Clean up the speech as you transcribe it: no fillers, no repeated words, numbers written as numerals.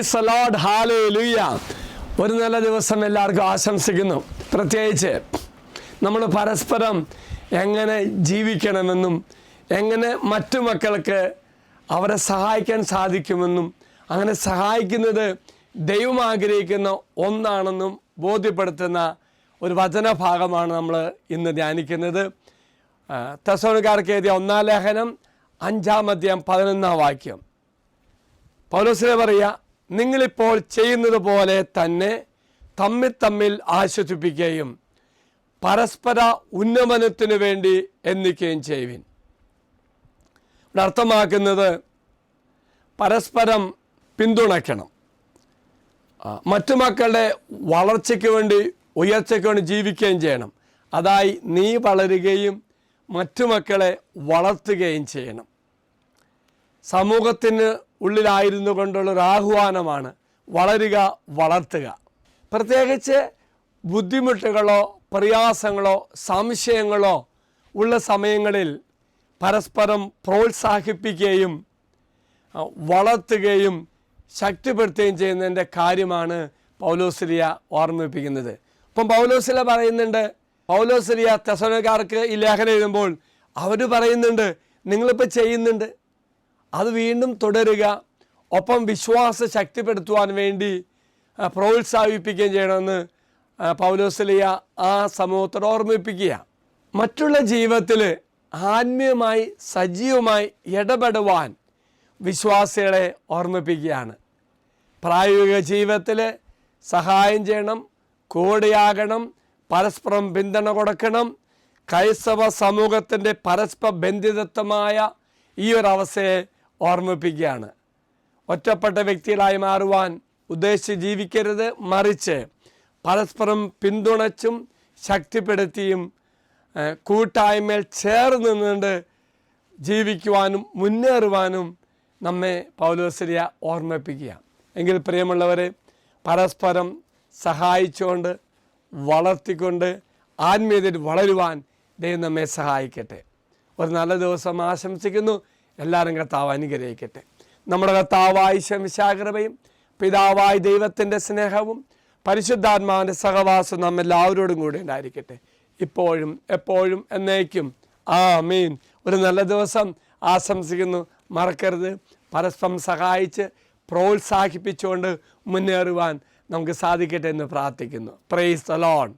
Praise the Lord, hallelujah. ഒരു നല്ല ദിവസം എല്ലാവർക്കും ആശംസിക്കുന്നു. പ്രത്യേകിച്ച് നമ്മൾ പരസ്പരം എങ്ങനെ ജീവിക്കണമെന്നും എങ്ങനെ മറ്റു മക്കൾക്ക് അവരെ സഹായിക്കാൻ സാധിക്കുമെന്നും അങ്ങനെ സഹായിക്കുന്നത് ദൈവം ആഗ്രഹിക്കുന്ന ഒന്നാണെന്നും ബോധ്യപ്പെടുത്തുന്ന ഒരു വചനഭാഗമാണ് നമ്മൾ ഇന്ന് ധ്യാനിക്കുന്നത്. തെസ്സലോനിക്കർക്ക് എഴുതിയ 1-ാം ലേഖനം 5-ാം അധ്യായം 11-ാം വാക്യം. പൗലോസിനെ പറയുക, നിങ്ങളിപ്പോൾ ചെയ്യുന്നത് പോലെ തന്നെ തമ്മിൽ ആശ്വസിപ്പിക്കുകയും പരസ്പര ഉന്നമനത്തിനു വേണ്ടി എണ്ണിക്കുകയും ചെയ്യുവിൻ. ഇവിടെ അർത്ഥമാക്കുന്നത് പരസ്പരം പിന്തുണയ്ക്കണം, മറ്റു മക്കളുടെ വളർച്ചയ്ക്ക് വേണ്ടി ഉയർച്ചയ്ക്ക് വേണ്ടി ജീവിക്കുകയും ചെയ്യണം. അതായി നീ വളരുകയും മറ്റു മക്കളെ വളർത്തുകയും ചെയ്യണം. സമൂഹത്തിന് ഉള്ളിലായിരുന്നു കൊണ്ടുള്ളൊരു ആഹ്വാനമാണ് വളരുക, വളർത്തുക. പ്രത്യേകിച്ച് ബുദ്ധിമുട്ടുകളോ പ്രയാസങ്ങളോ സംശയങ്ങളോ ഉള്ള സമയങ്ങളിൽ പരസ്പരം പ്രോത്സാഹിപ്പിക്കുകയും വളർത്തുകയും ശക്തിപ്പെടുത്തുകയും ചെയ്യുന്നതിൻ്റെ കാര്യമാണ് പൗലോസ്ലിയ ഓർമ്മിപ്പിക്കുന്നത്. ഇപ്പം പൗലോസ്ലിയ പറയുന്നുണ്ട്, പൗലോസ്ലിയ തെസ്സലോനിക്കർക്ക് ഈ ലേഖനം എഴുതുമ്പോൾ അവർ പറയുന്നുണ്ട്, നിങ്ങളിപ്പോൾ ചെയ്യുന്നുണ്ട്, അത് വീണ്ടും തുടരുക, ഒപ്പം വിശ്വാസം ശക്തിപ്പെടുത്തുവാൻ വേണ്ടി പ്രോത്സാഹിപ്പിക്കുകയും ചെയ്യണമെന്ന് പൗലോസ്ലിയ ആ സമൂഹത്തോട് ഓർമ്മിപ്പിക്കുക. മറ്റുള്ള ജീവിതത്തിൽ ആത്മീയമായി സജീവമായി ഇടപെടുവാൻ വിശ്വാസികളെ ഓർമ്മിപ്പിക്കുകയാണ്. പ്രായോഗിക ജീവിതത്തിൽ സഹായം ചെയ്യണം, കൂടെയാകണം, പരസ്പരം പിന്തുണ കൊടുക്കണം. ക്രൈസ്തവ സമൂഹത്തിൻ്റെ പരസ്പര ബന്ധിതത്വമായ ഈ ഒരു അവസ്ഥയെ ഓർമ്മിപ്പിക്കുകയാണ്. ഒറ്റപ്പെട്ട വ്യക്തികളായി മാറുവാൻ ഉദ്ദേശിച്ച് ജീവിക്കരുത്, മറിച്ച് പരസ്പരം പിന്തുണച്ചും ശക്തിപ്പെടുത്തിയും കൂട്ടായ്മയിൽ ചേർന്ന് നിന്നുകൊണ്ട് ജീവിക്കുവാനും മുന്നേറുവാനും നമ്മെ പൗലോസ്ലിയ ഓർമ്മിപ്പിക്കുക. എങ്കിൽ പ്രിയമുള്ളവരെ, പരസ്പരം സഹായിച്ചുകൊണ്ട് വളർത്തിക്കൊണ്ട് ആത്മീയതയിൽ വളരുവാൻ ദൈവം നമ്മെ സഹായിക്കട്ടെ. ഒരു നല്ല ദിവസം ആശംസിക്കുന്നു. എല്ലാവരും കർത്താവ് അനുഗ്രഹിക്കട്ടെ. നമ്മുടെ കർത്താവായ ശംശാകൃപയും പിതാവായ ദൈവത്തിൻ്റെ സ്നേഹവും പരിശുദ്ധാത്മാവിൻ്റെ സഹവാസം നമ്മെല്ലാവരോടും കൂടി ഉണ്ടായിരിക്കട്ടെ, ഇപ്പോഴും എപ്പോഴും എന്നേക്കും. ആമീൻ. ഒരു നല്ല ദിവസം ആശംസിക്കുന്നു. മറക്കരുത്, പരസ്പരം സഹായിച്ച് പ്രോത്സാഹിപ്പിച്ചുകൊണ്ട് മുന്നേറുവാൻ നമുക്ക് സാധിക്കട്ടെ എന്ന് പ്രാർത്ഥിക്കുന്നു. Praise the Lord.